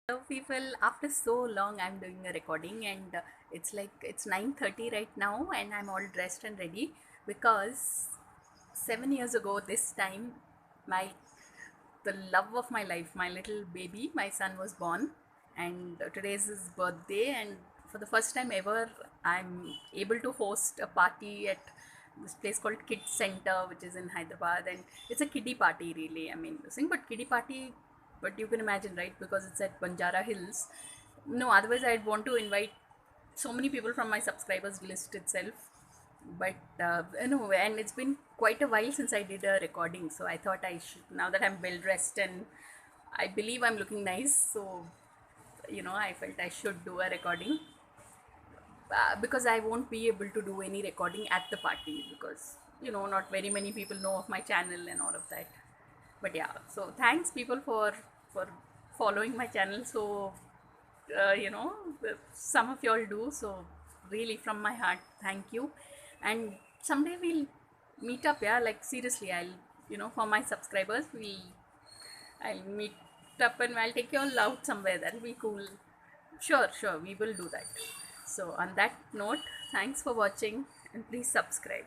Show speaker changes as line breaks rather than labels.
Hello people, after so long I'm doing a recording and it's 9:30 right now and I'm all dressed and ready because 7 years ago this time my the love of my life, my little baby, my son was born, and today is his birthday, and for the first time ever I'm able to host a party at this place called Kids Center, which is in Hyderabad, and it's a kiddie party really. I mean, saying but kiddie party, but you can imagine, right? Because it's at Banjara Hills. No, otherwise I'd want to invite so many people from my subscribers list itself, but and it's been quite a while since I did a recording, so I thought I should, now that I'm well dressed and I believe I'm looking nice, so I felt I should do a recording, because I won't be able to do any recording at the party because not very many people know of my channel and all of that. But yeah, so thanks people for following my channel. So uh, you know some of y'all do, so really from my heart thank you. And someday we'll meet up, yeah, like seriously. I'll, for my subscribers, I'll meet up and I'll take you all out somewhere. That'll be cool. Sure, we will do that. So on that note, thanks for watching and please subscribe.